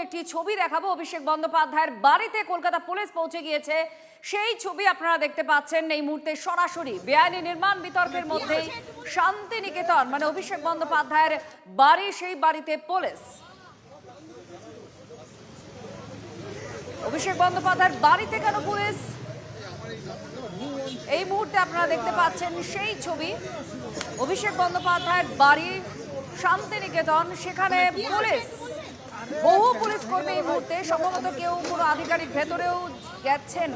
একটি ছবি দেখাবো। অভিষেক বন্দ্যোপাধ্যায়ের বাড়িতে কলকাতা পুলিশ পৌঁছে গিয়েছে, সেই ছবি আপনারা দেখতে পাচ্ছেন এই মুহূর্তে সরাসরি। বেআইনি নির্মাণ বিতর্কের মধ্যেই শান্তিনিকেতন মানে অভিষেক বন্দ্যোপাধ্যায়ের বাড়ি, সেই বাড়িতে পুলিশ। অভিষেক বন্দ্যোপাধ্যায়ের বাড়িতে কেন পুলিশ, এই মুহূর্তে আপনারা দেখতে পাচ্ছেন সেই ছবি। অভিষেক বন্দ্যোপাধ্যায়ের বাড়ি শান্তিনিকেতন, সেখানে পুলিশ, বহু পুলিশ কর্মী এই মুহূর্তে, সম্ভবত কেউ কোনো আধিকারিক ভেতরেও গেছেন।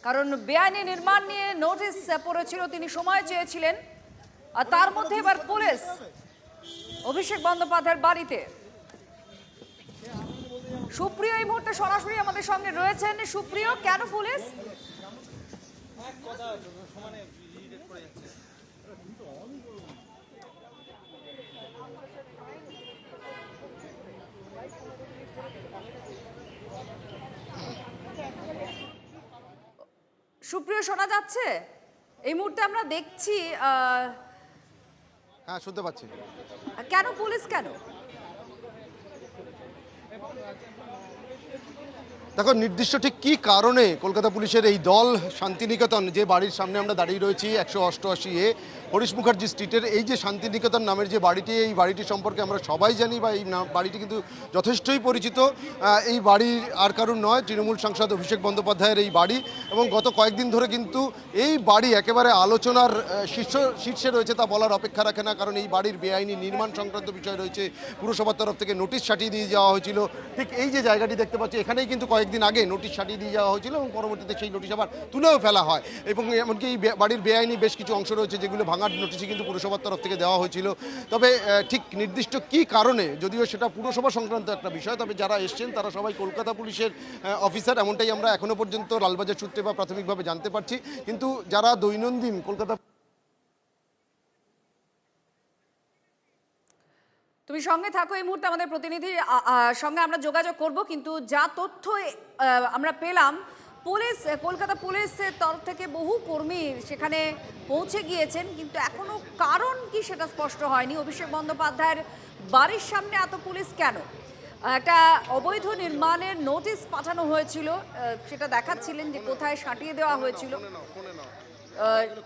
কারণ বেআইনি নির্মাণ নিয়ে নোটিশ পড়েছিল, তিনি সময় চেয়েছিলেন, আর তার মধ্যে এবার পুলিশ অভিষেক বন্দ্যোপাধ্যায়ের বাড়িতে। সুপ্রিয় এই মুহূর্তে সরাসরি আমাদের সঙ্গে রয়েছেন। সুপ্রিয়, কেন পুলিশ? সুপ্রিয়, শোনা যাচ্ছে? এই মুহূর্তে আমরা দেখছি। হ্যাঁ, শুনতে পাচ্ছি। কেন পুলিশ, কেন? দেখো, নির্দিষ্ট ঠিক কী কারণে কলকাতা পুলিশের এই দল শান্তিনিকেতন, যে বাড়ির সামনে আমরা দাঁড়িয়ে রয়েছি 188A হরিশ মুখার্জি স্ট্রিটের, এই যে শান্তিনিকেতন নামের যে বাড়িটি, এই বাড়িটি সম্পর্কে আমরা সবাই জানি, বা এই বাড়িটি কিন্তু যথেষ্টই পরিচিত। এই বাড়ির আর কারণ নয়, তৃণমূল সাংসদ অভিষেক বন্দ্যোপাধ্যায়ের এই বাড়ি। এবং গত কয়েকদিন ধরে কিন্তু এই বাড়ি একেবারে আলোচনার শীর্ষে রয়েছে, তা বলার অপেক্ষা রাখে না। কারণ এই বাড়ির বেআইনি নির্মাণ সংক্রান্ত বিষয় রয়েছে, পুরসভার তরফ থেকে নোটিশ সাটিয়ে দিয়ে যাওয়া হয়েছিল। ঠিক এই যে জায়গাটি দেখতে পাচ্ছি, এখানেই কিন্তু কয়েকদিন আগে নোটিশ সাটিয়ে দিয়ে যাওয়া হয়েছিল এবং পরবর্তীতে সেই নোটিশ আবার তুলেও ফেলা হয়। এবং এমনকি এই বাড়ির বেআইনি বেশ কিছু অংশ রয়েছে যেগুলো ভাঙার নোটিশই কিন্তু পুরসভার তরফ থেকে দেওয়া হয়েছিল। তবে ঠিক নির্দিষ্ট কী কারণে, যদিও সেটা পুরসভা সংক্রান্ত একটা বিষয়, তবে যারা এসছেন তারা সবাই কলকাতা পুলিশের অফিসার, এমনটাই আমরা এখনও পর্যন্ত লালবাজার সূত্রে বা প্রাথমিকভাবে জানতে পারছি। কিন্তু যারা দৈনন্দিন কলকাতা, তুমি সঙ্গে থাকো, এই মুহূর্তে আমাদের প্রতিনিধির সঙ্গে আমরা যোগাযোগ করব। কিন্তু যা তথ্য আমরা পেলাম, পুলিশ, কলকাতা পুলিশের তরফ থেকে বহু কর্মী সেখানে পৌঁছে গিয়েছেন, কিন্তু এখনো কারণ কি সেটা স্পষ্ট হয়নি। অভিষেক বন্দ্যোপাধ্যায়ের বাড়ির সামনে এত পুলিশ কেন? একটা অবৈধ নির্মাণের নোটিশ পাঠানো হয়েছিল, সেটা দেখাচ্ছিলেন যে কোথায় সাঁটিয়ে দেওয়া হয়েছিল।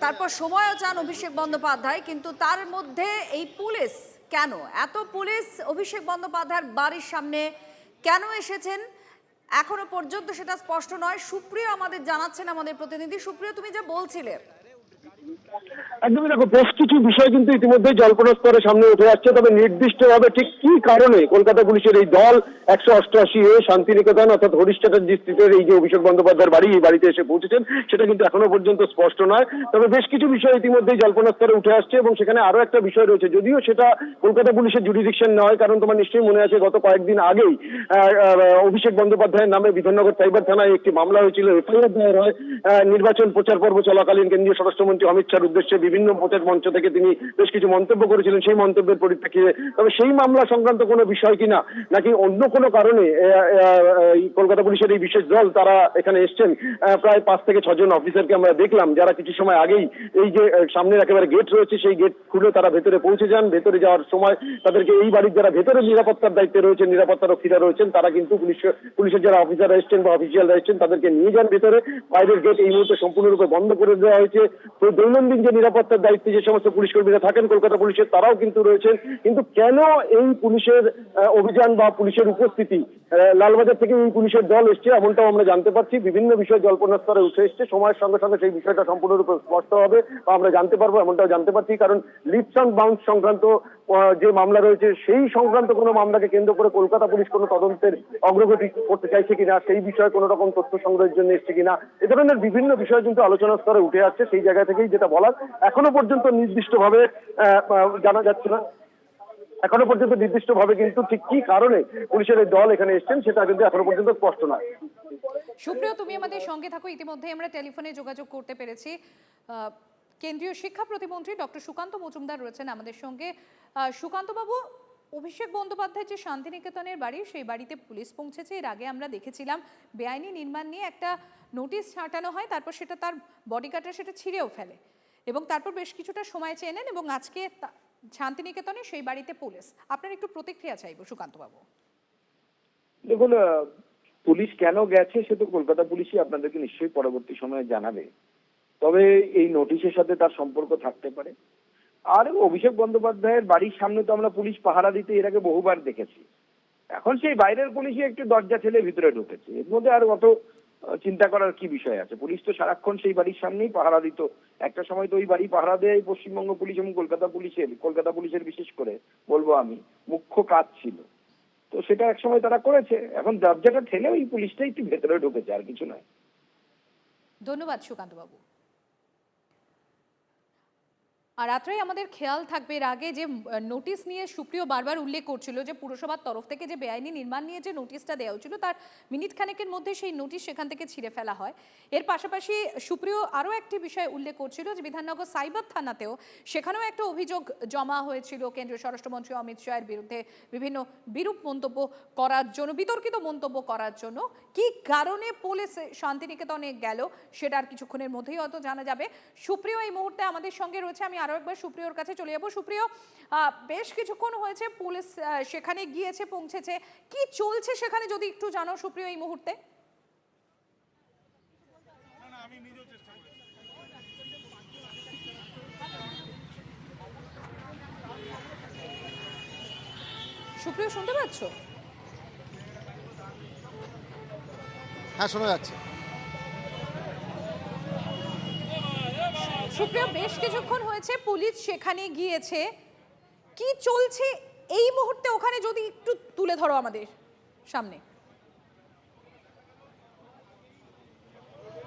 তারপর সময়ও চান অভিষেক বন্দ্যোপাধ্যায়, কিন্তু তার মধ্যে এই পুলিশ কেন? এত পুলিশ অভিষেক বন্দ্যোপাধ্যায়ের বাড়ির সামনে কেন এসেছেন এখনো পর্যন্ত সেটা স্পষ্ট নয়। সুপ্রিয় আমাদের জানাচ্ছেন, আমাদের প্রতিনিধি। সুপ্রিয়, তুমি যে বলছিলে। একদমই, দেখো, বেশ কিছু বিষয় কিন্তু ইতিমধ্যে জল্পনা স্তরের সামনে উঠে আসছে। তবে নির্দিষ্টভাবে ঠিক কি কারণে কলকাতা পুলিশের এই দল 188A শান্তিনিকেতন অর্থাৎ হরিশ চ্যাটার্জি স্ট্রিটের এই যে অভিষেক বন্দ্যোপাধ্যায়ের বাড়ি, এই বাড়িতে এসে পৌঁছেছেন, সেটা কিন্তু এখনো পর্যন্ত স্পষ্ট নয়। তবে বেশ কিছু বিষয় ইতিমধ্যেই জল্পনা স্তরে উঠে আসছে এবং সেখানে আরো একটা বিষয় রয়েছে, যদিও সেটা কলকাতা পুলিশের জুডিডিকশন নয়। কারণ তোমার নিশ্চয়ই মনে আছে, গত কয়েকদিন আগেই অভিষেক বন্দ্যোপাধ্যায়ের নামে বিধাননগর সাইবার থানায় একটি মামলা হয়েছিল, এফআইআর দায়ের হয়। নির্বাচন প্রচার পর্ব চলাকালীন কেন্দ্রীয় স্বরাষ্ট্রমন্ত্রী অমিত শাহর উদ্দেশ্যে বিভিন্ন প্রচার মঞ্চ থেকে তিনি বেশ কিছু মন্তব্য করেছিলেন, সেই মন্তব্যের পরিপ্রেক্ষিতে। তবে সেই মামলা সংক্রান্ত কোনো বিষয় কিনা, নাকি অন্য কোনো কারণে কলকাতা পুলিশের এই বিশেষ দল তারা এখানে এসছেন। প্রায় 5 থেকে 6 জন অফিসারকে আমরা দেখলাম, যারা কিছু সময় আগেই এই যে সামনের একেবারে গেট রয়েছে, সেই গেট খুলে তারা ভেতরে পৌঁছে যান। ভেতরে যাওয়ার সময় তাদেরকে এই বাড়ির যারা ভেতরে নিরাপত্তার দায়িত্বে রয়েছেন, নিরাপত্তা রক্ষীরা রয়েছেন, তারা কিন্তু পুলিশের যারা অফিসাররা এসছেন বা অফিসিয়ালরা এসছেন তাদেরকে নিয়ে যান ভেতরে। বাইরের গেট এই মুহূর্তে সম্পূর্ণরূপে বন্ধ করে দেওয়া হয়েছে। তো দৈনন্দিন যে নিরাপত্তার দায়িত্বে যে সমস্ত পুলিশ কর্মীরা থাকেন কলকাতা পুলিশের, তারাও কিন্তু রয়েছেন। কিন্তু কেন এই পুলিশের অভিযান বা পুলিশের উপস্থিতি, লালবাজার থেকে এই পুলিশের দল এসছে, এমনটাও আমরা জানতে পারছি। বিভিন্ন বিষয় জল্পনা স্তরে উঠে এসছে, সময়ের সঙ্গে সঙ্গে সেই বিষয়টা সম্পূর্ণরূপে স্পষ্ট হবে বা আমরা জানতে পারবো, এমনটাও জানতে পারছি। কারণ লিপস অ্যান্ড বাউন্স সংক্রান্ত যে মামলা রয়েছে, সেই সংক্রান্ত কোনো মামলাকে কেন্দ্র করে কলকাতা পুলিশ কোনো তদন্তের অগ্রগতি করতে চাইছে কিনা, সেই বিষয়ে কোনো রকম তথ্য সংগ্রহের জন্য এসছে কিনা, এ ধরনের বিভিন্ন বিষয় কিন্তু আলোচনা স্তরে উঠে আসছে। সেই জায়গা থেকেই যেটা বলার, এখনো পর্যন্ত নির্দিষ্টভাবে জানা যাচ্ছে না। এখনো পর্যন্ত নির্দিষ্টভাবে কিন্তু ঠিক কি কারণে পুলিশের এই দল এখানে এসছেন সেটা কিন্তু এখনো পর্যন্ত স্পষ্ট নয়। সুপ্রিয়, তুমি আমাদের সঙ্গে থাকো। ইতিমধ্যে আমরা টেলিফোনে যোগাযোগ করতে পেরেছি। কেন্দ্রীয় শিক্ষা প্রতিমন্ত্রী ডক্টর সুকান্ত মজুমদার রয়েছেন আমাদের সঙ্গে। সুকান্ত বাবু, অভিষেক বন্দ্যোপাধ্যায় যে শান্তিনিকেতনের বাড়ি, সেই বাড়িতে পুলিশ পৌঁছেছে। এর আগে আমরা দেখেছিলাম বেআইনি নির্মাণ নিয়ে একটা নোটিশ ছাঁটানো হয়, তারপর সেটা তার বডিগার্ডরা সেটা ছিঁড়েও ফেলে। এবং তারপর বেশ কিছুটা সময় চেয়ে নেন এবং আজকে শান্তিনিকেতনে সেই বাড়িতে পুলিশ। আপনার একটু প্রতিক্রিয়া চাইব সুকান্তবাবু। দেখুন, পুলিশ কেন গেছে সে তো কলকাতা পুলিশই আপনাদেরকে নিশ্চয়ই পরবর্তী সময়ে জানাবে। তবে এই নোটিশের সাথে তার সম্পর্ক থাকতে পারে। আর অভিষেক বন্দ্যোপাধ্যায়ের বাড়ির সামনে তো আমরা পুলিশ পাহারা দিতে এর আগে বহুবার দেখেছি। এখন সেই বাইরের পুলিশই একটু দরজা ঠেলে ভিতরে ঢুকেছে, এর মধ্যে আর অত চিন্তা করার কি বিষয় আছে? পুলিশ তো সারাক্ষণ সেই বাড়ির সামনেই পাহারা দিত। একটা সময় তো ওই বাড়ি পাহারা দেয় পশ্চিমবঙ্গ পুলিশ এবং কলকাতা পুলিশের বিশেষ করে বলবো আমি মুখ্য কাজ ছিল। তো সেটা একসময় তারা করেছে, এখন দরজাটা ঠেলে ওই পুলিশটাই একটু ভেতরে ঢুকেছে, আর কিছু নয়। ধন্যবাদ সুকান্তবাবু। আর রাত্রেই আমাদের খেয়াল থাকবে, এর আগে যে নোটিশ নিয়ে সুপ্রিয় বারবার উল্লেখ করছিল যে পুরসভার তরফ থেকে যে বেআইনি নির্মাণ নিয়ে যে নোটিশটা দেওয়া হয়েছিল তার মিনিট খানেকের মধ্যে সেই নোটিশ সেখান থেকে ছিঁড়ে ফেলা হয়। এর পাশাপাশি সুপ্রিয় আরও একটি বিষয় উল্লেখ করছিল যে বিধাননগর সাইবার থানাতেও সেখানেও একটা অভিযোগ জমা হয়েছিল কেন্দ্রীয় স্বরাষ্ট্রমন্ত্রী অমিত শাহের বিরুদ্ধে বিভিন্ন বিরূপ মন্তব্য করার জন্য, বিতর্কিত মন্তব্য করার জন্য। কি কারণে পুলিশ শান্তিনিকেতনে গেল সেটা আর কিছুক্ষণের মধ্যেই হয়তো জানা যাবে। সুপ্রিয় এই মুহূর্তে আমাদের সঙ্গে রয়েছে, আমি আরো একবার সুপ্রিয়র কাছে চলে যাবো। সুপ্রিয়, বেশ কিছুক্ষণ হয়েছে পুলিশ সেখানে গিয়েছে, পৌঁছেছে, কি চলছে সেখানে যদি একটু জানো সুপ্রিয় এই মুহূর্তে? সুপ্রিয় শুনতে পাচ্ছ? হ্যাঁ, শোনা যাচ্ছে। সুপ্রিয়, বেশ কিছুক্ষণ হয়েছে পুলিশ সেখানে গিয়েছে, কি চলছে এই মুহূর্তে ওখানে যদি একটু তুলে ধরো আমাদের সামনে।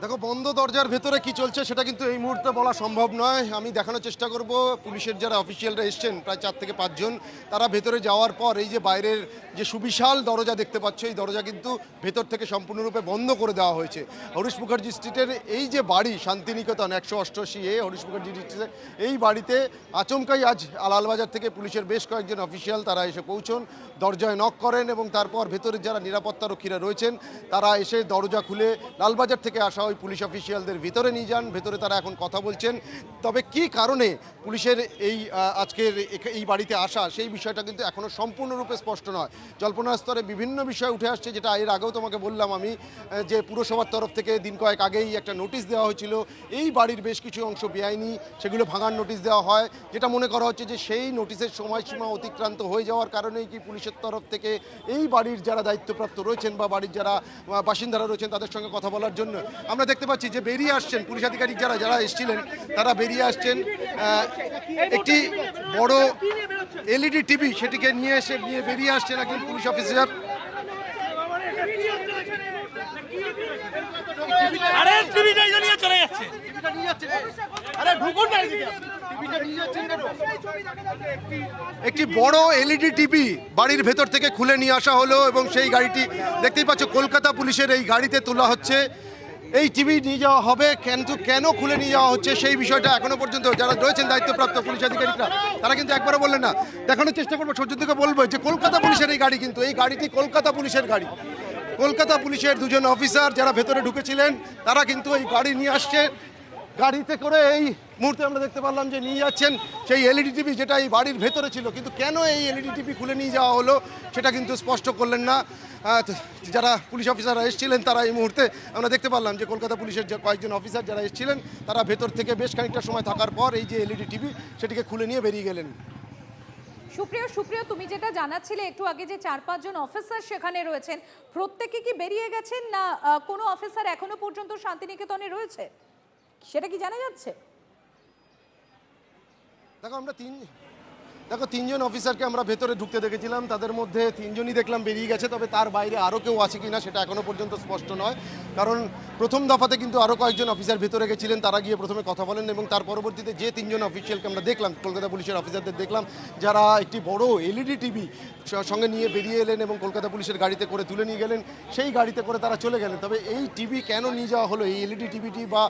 দেখো, বন্ধ দরজার ভেতরে কি চলছে সেটা কিন্তু এই মুহূর্তে বলা সম্ভব নয়। আমি দেখানোর চেষ্টা করব পুলিশের যারা অফিসিয়ালরা এসছেন প্রায় 4 থেকে 5 জন, তারা ভেতরে যাওয়ার পর এই যে বাইরের যে সুবিশাল দরজা দেখতে পাচ্ছ, এই দরজা কিন্তু ভেতর থেকে সম্পূর্ণরূপে বন্ধ করে দেওয়া হয়েছে। হরিশ মুখার্জি স্ট্রিটের এই যে বাড়ি শান্তিনিকেতন 188A হরিশ মুখার্জি স্ট্রিটে, এই বাড়িতে আচমকাই আজ লালবাজার থেকে পুলিশের বেশ কয়েকজন অফিসিয়াল তারা এসে পৌঁছন, দরজায় নক করেন এবং তারপর ভেতরের যারা নিরাপত্তারক্ষীরা রয়েছেন তারা এসে দরজা খুলে লালবাজার থেকে আসা ওই পুলিশ অফিসিয়ালদের ভিতরে নিয়ে যান। ভেতরে তারা এখন কথা বলছেন। তবে কি কারণে পুলিশের এই আজকের এই বাড়িতে আসা সেই বিষয়টা কিন্তু এখনও সম্পূর্ণরূপে স্পষ্ট নয়। জল্পনা স্তরে বিভিন্ন বিষয় উঠে আসছে, যেটা এর আগেও তোমাকে বললাম আমি, যে পুরসভার তরফ থেকে দিন কয়েক আগেই একটা নোটিশ দেওয়া হয়েছিল এই বাড়ির বেশ কিছু অংশ বেআইনি, সেগুলো ভাঙার নোটিশ দেওয়া হয়, যেটা মনে করা হচ্ছে যে সেই নোটিশের সময়সীমা অতিক্রান্ত হয়ে যাওয়ার কারণেই কি পুলিশের তরফ থেকে এই বাড়ির যারা দায়িত্বপ্রাপ্ত রয়েছেন বা বাড়ির যারা বাসিন্দারা রয়েছেন তাদের সঙ্গে কথা বলার জন্য আমরা দেখতে পাচ্ছি যে বেরিয়ে আসছেন পুলিশ আধিকারিক যারা এসেছিলেন, তারা বেরিয়ে আসছেন। একটি বড় LED টিভি সেটিকে নিয়ে বেরিয়ে আসছেন একজন পুলিশ অফিসার। একটি বড় LED টিভি বাড়ির ভেতর থেকে খুলে নিয়ে আসা হলো এবং সেই গাড়িটি দেখতেই পাচ্ছ কলকাতা পুলিশের এই গাড়িতে তোলা হচ্ছে। এই টিভি নিয়ে যাওয়া হবে, কিন্তু কেন খুলে নিয়ে যাওয়া হচ্ছে সেই বিষয়টা এখনো পর্যন্ত যারা রয়েছেন দায়িত্বপ্রাপ্ত পুলিশ আধিকারিকরা তারা কিন্তু একবারও বললেন না। দেখানোর চেষ্টা করবো, সৌজন্যকে বলবো যে কলকাতা পুলিশের এই গাড়ি, কিন্তু এই গাড়িটি কলকাতা পুলিশের গাড়ি। কলকাতা পুলিশের দুজন অফিসার যারা ভেতরে ঢুকেছিলেন তারা কিন্তু এই গাড়ি নিয়ে আসছে। গাড়িতে করে এই মুহূর্তে আমরা দেখতে পারলাম যে নিয়ে যাচ্ছেন সেই LED টিভি যেটা এই বাড়ির ভেতরে ছিল, কিন্তু কেন এই LED টিভি খুলে নিয়ে যাওয়া হলো সেটা কিন্তু স্পষ্ট করলেন না যারা পুলিশ অফিসাররা এসেছিলেন। তারা এই মুহূর্তে আমরা দেখতে পারলাম যে কলকাতা পুলিশের যে কয়েকজন অফিসার যারা এসেছিলেন তারা ভেতর থেকে বেশ খানিকটা সময় থাকার পর এই যে LED টিভি সেটিকে খুলে নিয়ে বেরিয়ে গেলেন। সুপ্রিয়, তুমি যেটা জানাচ্ছিলে একটু আগে যে 4-5 জন অফিসার সেখানে রয়েছেন, প্রত্যেকে কি বেরিয়ে গেছেন না কোনো অফিসার এখনো পর্যন্ত শান্তিনিকেতনে রয়েছে সেটা কি জানা যাচ্ছে? দেখো 3 জন অফিসারকে আমরা ভেতরে ঢুকতে দেখেছিলাম, তাদের মধ্যে 3 জনই দেখলাম বেরিয়ে গেছে। তবে তার বাইরে আরও কেউ আছে কিনা সেটা এখনো পর্যন্ত স্পষ্ট নয়, কারণ প্রথম দফাতে কিন্তু আরও কয়েকজন অফিসার ভেতরে গেছিলেন, তারা গিয়ে প্রথমে কথা বলেন এবং তার পরবর্তীতে যে 3 জন অফিসিয়ালকে আমরা দেখলাম কলকাতা পুলিশের অফিসারদের দেখলাম যারা একটি বড় LED টিভি সঙ্গে নিয়ে বেরিয়ে এলেন এবং কলকাতা পুলিশের গাড়িতে করে তুলে নিয়ে গেলেন, সেই গাড়িতে করে তারা চলে গেলেন। তবে এই টিভি কেন নিয়ে যাওয়া হলো, এই LED টিভিটি বা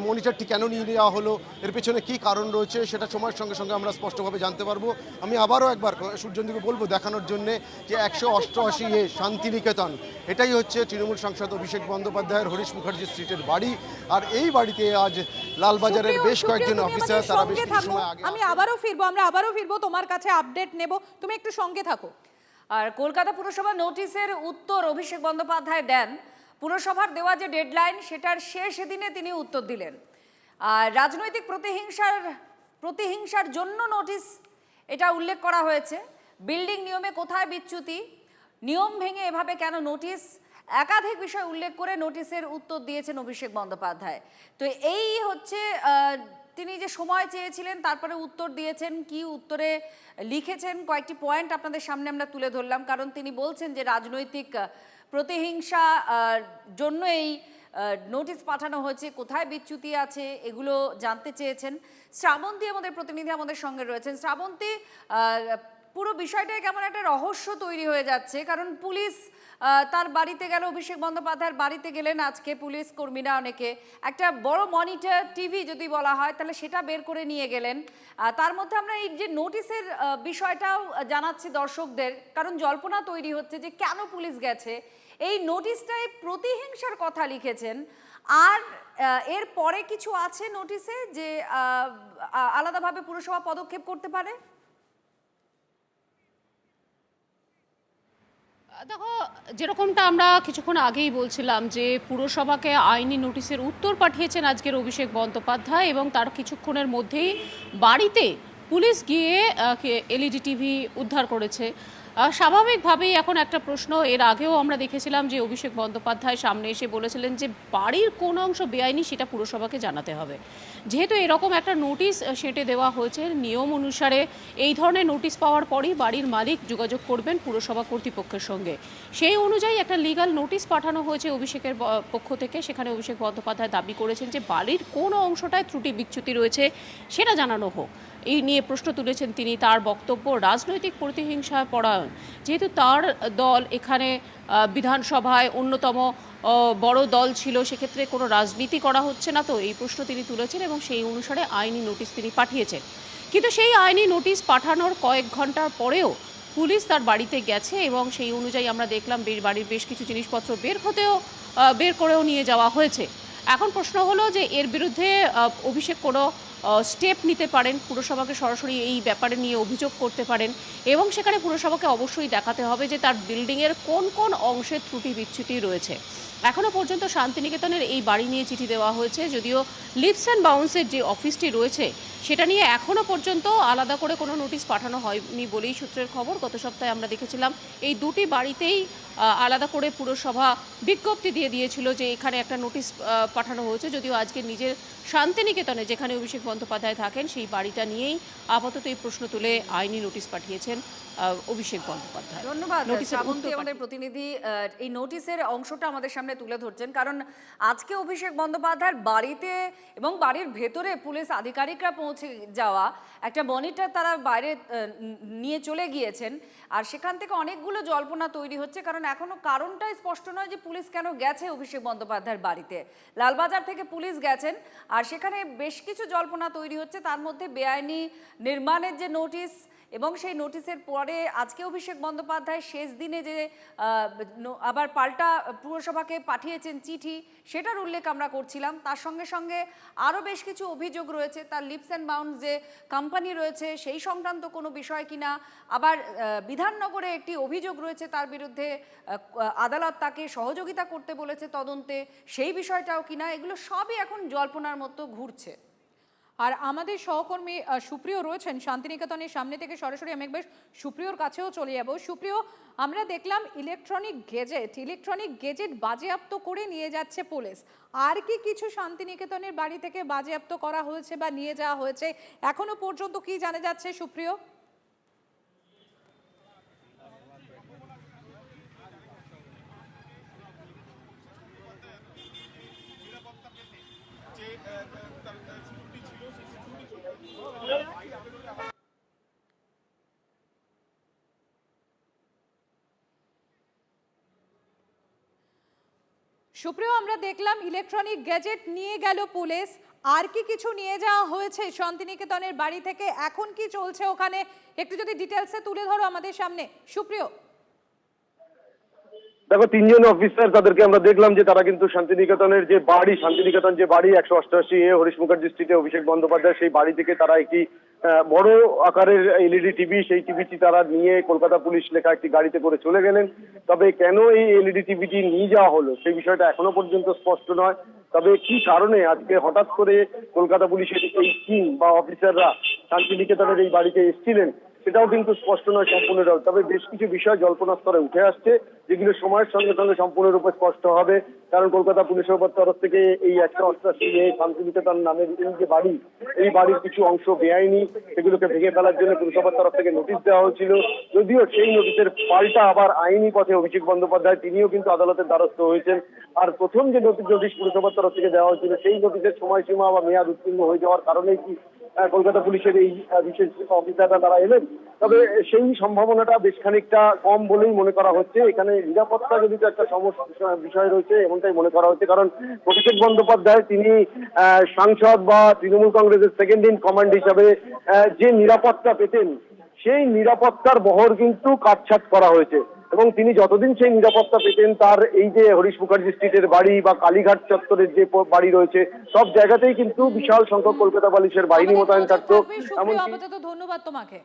মনিটরটি কেন নিয়ে যাওয়া হলো, এর পেছনে কী কারণ রয়েছে সেটা সময়ের সঙ্গে সঙ্গে আমরা স্পষ্টভাবে জানতে জানাতে পারবো। আমি আবারও একবার সূর্যেন্দুকে বলবো দেখানোর জন্যে যে 188 শান্তিনিকেতন, এটাই হচ্ছে তৃণমূল সাংসদ অভিষেক বন্দ্যোপাধ্যায়ের হরিশ মুখার্জি স্ট্রিটের বাড়ি। আর এই বাড়িতে আজ লালবাজারের বেশ কয়েকজন অফিসার তারা বেশ কিছু সময় আগে আমি আবারও ফিরবো, আমরা আবারও ফিরবো, তোমার কাছে আপডেট নেব, তুমি একটু সঙ্গে থাকো। আর কলকাতা পুরসভা নোটিশের উত্তর অভিষেক বন্দ্যোপাধ্যায় দেন। পুরসভার দেওয়া যে ডেডলাইন সেটার শেষ দিনে তিনি উত্তর দিলেন। আর রাজনৈতিক প্রতিহিংসার জন্য নোটিশ এটা উল্লেখ করা হয়েছে। বিল্ডিং নিয়মে কোথায় বিচ্যুতি, নিয়ম ভেঙে এভাবে কেন নোটিশ, একাধিক বিষয় উল্লেখ করে নোটিশের উত্তর দিয়েছেন অভিষেক বন্দ্যোপাধ্যায়। তো এই হচ্ছে তিনি যে সময় চেয়েছিলেন তারপরে উত্তর দিয়েছেন। কি উত্তরে লিখেছেন কয়েকটি পয়েন্ট আপনাদের সামনে আমরা তুলে ধরলাম, কারণ তিনি বলছেন যে রাজনৈতিক প্রতিহিংসা জন্য এই নোটিশ পাঠানো হয়েছে, কোথায় বিচ্যুতি আছে এগুলো জানতে চেয়েছেন। শ্রাবন্তী আমাদের প্রতিনিধি আমাদের সঙ্গে রয়েছেন। শ্রাবন্তী, পুরো বিষয়টাই কেমন একটা রহস্য তৈরি হয়ে যাচ্ছে, কারণ পুলিশ তার বাড়িতে গেল, অভিষেক বন্দ্যোপাধ্যায়ের বাড়িতে গেলেন আজকে পুলিশ কর্মীরা অনেকে, একটা বড় মনিটর টিভি যদি বলা হয় তাহলে সেটা বের করে নিয়ে গেলেন। তার মধ্যে আমরা এই যে নোটিশের বিষয়টাও জানাচ্ছি দর্শকদের, কারণ জল্পনা তৈরি হচ্ছে যে কেন পুলিশ গেছে। এই নোটিশটায় প্রতিহিংসার কথা লিখেছেন, আর এর পরে কিছু আছে নোটিশে যে আলাদাভাবে পুরসভা পদক্ষেপ করতে পারে। দেখো, যেরকমটা আমরা কিছুক্ষণ আগেই বলছিলাম যে পুরসভাকে আইনি নোটিশের উত্তর পাঠিয়েছেন আজকের অভিষেক বন্দ্যোপাধ্যায়, এবং তার কিছুক্ষণের মধ্যেই বাড়িতে পুলিশ গিয়ে এলইডি টিভি উদ্ধার করেছে। স্বাভাবিকভাবেই এখন একটা প্রশ্ন, এর আগেও আমরা দেখেছিলাম যে অভিষেক বন্দ্যোপাধ্যায় সামনে এসে বলেছিলেন যে বাড়ির কোন অংশ বেআইনি সেটা পুরসভাকে জানাতে হবে। যেহেতু এরকম একটা নোটিশ সেটে দেওয়া হয়েছে, নিয়ম অনুসারে এই ধরনের নোটিশ পাওয়ার পরই বাড়ির মালিক যোগাযোগ করবেন পুরসভা কর্তৃপক্ষের সঙ্গে। সেই অনুযায়ী একটা লিগ্যাল নোটিশ পাঠানো হয়েছে অভিষেকের পক্ষ থেকে। সেখানে অভিষেক বন্দ্যোপাধ্যায় দাবি করেছেন যে বাড়ির কোন অংশটায় ত্রুটি বিচ্যুতি রয়েছে সেটা জানানো হোক। এই নিয়ে প্রশ্ন তুলেছেন তিনি। তার বক্তব্য, রাজনৈতিক প্রতিহিংসা পরায়ণ, যেহেতু তার দল এখানে বিধানসভায় অন্যতম বড় দল ছিল, সেক্ষেত্রে কোনো রাজনীতি করা হচ্ছে না, তো এই প্রশ্ন তিনি তুলেছেন এবং সেই অনুসারে আইনি নোটিশ তিনি পাঠিয়েছেন। কিন্তু সেই আইনি নোটিশ পাঠানোর কয়েক ঘন্টার পরেও পুলিশ তার বাড়িতে গেছে এবং সেই অনুযায়ী আমরা দেখলাম বাড়ির বেশ কিছু জিনিসপত্র বের করেও নিয়ে যাওয়া হয়েছে। এখন প্রশ্ন হলো যে এর বিরুদ্ধে অভিষেক কোনো স্টেপ নিতে পারেন, পুরসভাকে সরাসরি এই ব্যাপারে নিয়ে অভিযোগ করতে পারেন, এবং সেখানে পুরসভাকে অবশ্যই দেখাতে হবে যে তার বিল্ডিংয়ের কোন কোন অংশে ত্রুটি বিচ্যুতি রয়েছে। এখনও পর্যন্ত শান্তিনিকেতনের এই বাড়ি নিয়ে চিঠি দেওয়া হয়েছে, যদিও লিভস অ্যান্ড বাউন্সের যে অফিসটি রয়েছে সেটা নিয়ে এখনও পর্যন্ত আলাদা করে কোনো নোটিশ পাঠানো হয়নি বলেই সূত্রের খবর। গত সপ্তাহে আমরা দেখেছিলাম এই দুটি বাড়িতেই আলাদা করে পুরসভা বিজ্ঞপ্তি দিয়ে দিয়েছিল যে এখানে একটা নোটিশ পাঠানো হয়েছে, যদিও আজকে নিজের শান্তিনিকেতনে যেখানে অভিষেক বন্দ্যোপাধ্যায় থাকেন সেই বাড়িটা নিয়েই আপাতত এই প্রশ্ন তুলে আইনি নোটিশ পাঠিয়েছেন অভিষেক বন্দ্যোপাধ্যায়। ধন্যবাদ শ্রাবন্তী আমাদের প্রতিনিধি এই নোটিশের অংশটা আমাদের সামনে তুলে ধরছেন, কারণ আজকে অভিষেক বন্দ্যোপাধ্যায়ের বাড়িতে এবং বাড়ির ভেতরে পুলিশ আধিকারিকরা পৌঁছে যাওয়া, একটা মনিটর তারা বাইরে নিয়ে চলে গিয়েছেন, আর সেখান থেকে অনেকগুলো জল্পনা তৈরি হচ্ছে, কারণ এখনো কারণটাই স্পষ্ট নয় যে পুলিশ কেন গেছে অভিষেক বন্দ্যোপাধ্যায়ের বাড়িতে। লালবাজার থেকে পুলিশ গেছেন আর সেখানে বেশ কিছু জল্পনা তৈরি হচ্ছে, তার মধ্যে বেআইনি নির্মাণের যে নোটিশ, এবং সেই নোটিশের পরে আজকে অভিষেক বন্দ্যোপাধ্যায় শেষ দিনে যে আবার পাল্টা পুরসভাকে পাঠিয়েছেন চিঠি, সেটার উল্লেখ আমরা করছিলাম। তার সঙ্গে সঙ্গে আরও বেশ কিছু অভিযোগ রয়েছে, তার লিভস অ্যান্ড বাউন্স যে কোম্পানি রয়েছে সেই সংক্রান্ত কোনো বিষয় কিনা, আবার বিধাননগরে একটি অভিযোগ রয়েছে তার বিরুদ্ধে, আদালত তাকে সহযোগিতা করতে বলেছে তদন্তে, সেই বিষয়টাও কিনা, এগুলো সবই এখন জল্পনার মতো ঘুরছে। আর আমাদের সহকর্মী সুপ্রিয় রয়েছেন শান্তিনিকেতনের সামনে থেকে, সরাসরি আমি একবার সুপ্রিয়র কাছেও চলে যাব। সুপ্রিয়, আমরা দেখলাম ইলেকট্রনিক গেজেট বাজেয়াপ্ত করে নিয়ে যাচ্ছে পুলিশ, আর কি কিছু শান্তিনিকেতনের বাড়ি থেকে বাজেয়াপ্ত করা হয়েছে বা নিয়ে যাওয়া হয়েছে এখনো পর্যন্ত কি জানা যাচ্ছে সুপ্রিয়? সুপ্রিয়, আমরা দেখলাম ইলেকট্রনিক গ্যাজেট নিয়ে গেল পুলিশ, আর কি কিছু নিয়ে যাওয়া হয়েছে শান্তিনিকেতনের বাড়ি থেকে? এখন কি চলছে ওখানে একটু যদি ডিটেলসে তুলে ধরো আমাদের সামনে সুপ্রিয়। দেখো, তিনজন অফিসার, তাদেরকে আমরা দেখলাম যে তারা কিন্তু শান্তিনিকেতনের যে বাড়ি, শান্তিনিকেতন যে বাড়ি 188 হরিশ মুখার্জি স্ট্রিটে অভিষেক বন্দ্যোপাধ্যায়, সেই বাড়ি থেকে তারা একটি বড় আকারের এলইডি টিভি, সেই টিভিটি তারা নিয়ে কলকাতা পুলিশ লেখা একটি গাড়িতে করে চলে গেলেন। তবে কেন এই এলইডি টিভিটি নিয়ে যাওয়া হলো সেই বিষয়টা এখনো পর্যন্ত স্পষ্ট নয়। তবে কি কারণে আজকে হঠাৎ করে কলকাতা পুলিশের এই টিম বা অফিসাররা শান্তিনিকেতনের এই বাড়িতে এসেছিলেন সেটাও কিন্তু স্পষ্ট নয় সম্পূর্ণরূপে। তবে বেশ কিছু বিষয় জল্পনা স্তরে উঠে আসছে, যেগুলো সময়ের সঙ্গে সঙ্গে সম্পূর্ণরূপে স্পষ্ট হবে। কারণ কলকাতা পুলিশের তরফ থেকে এই 188 শান্তিনিকেতন নামের এই যে বাড়ি, এই বাড়ির কিছু অংশ বেআইনি, সেগুলোকে ভেঙে ফেলার জন্য পুরসভার তরফ থেকে নোটিশ দেওয়া হয়েছিল। যদিও সেই নোটিশের পাল্টা আবার আইনি পথে অভিষেক বন্দ্যোপাধ্যায় তিনিও কিন্তু আদালতের দ্বারস্থ হয়েছেন। আর প্রথম যে নোটিশ পুরসভার তরফ থেকে দেওয়া হয়েছিল, সেই নোটিশের সময়সীমা বা মেয়াদ উত্তীর্ণ হয়ে যাওয়ার কারণেই কি কলকাতা পুলিশের এই বিশেষ অফিসাররা তারা এলেন। তবে সেই সম্ভাবনাটা বেশ খানিকটা কম বলেই মনে করা হচ্ছে। এখানে নিরাপত্তা জনিত একটা সমস্যা বিষয় রয়েছে এমনটাই মনে করা হচ্ছে। কারণ অভিষেক বন্দ্যোপাধ্যায় তিনি সাংসদ বা তৃণমূল কংগ্রেসের সেকেন্ড ইন কমান্ড হিসাবে যে নিরাপত্তা পেতেন, সেই নিরাপত্তার বহর কিন্তু কাটছাঁট করা হয়েছে। এবং তিনি যতদিন সেই নিরাপত্তা পেতেন, তার এই যে হরিশ মুখার্জি স্ট্রিটের বাড়ি বা কালীঘাট চত্বরের যে বাড়ি রয়েছে, সব জায়গাতেই কিন্তু বিশাল সংখ্যক কলকাতা পুলিশের বাহিনী মোতায়েন থাকতো। সুপ্রিয়, আপাতত ধন্যবাদ তোমাকে।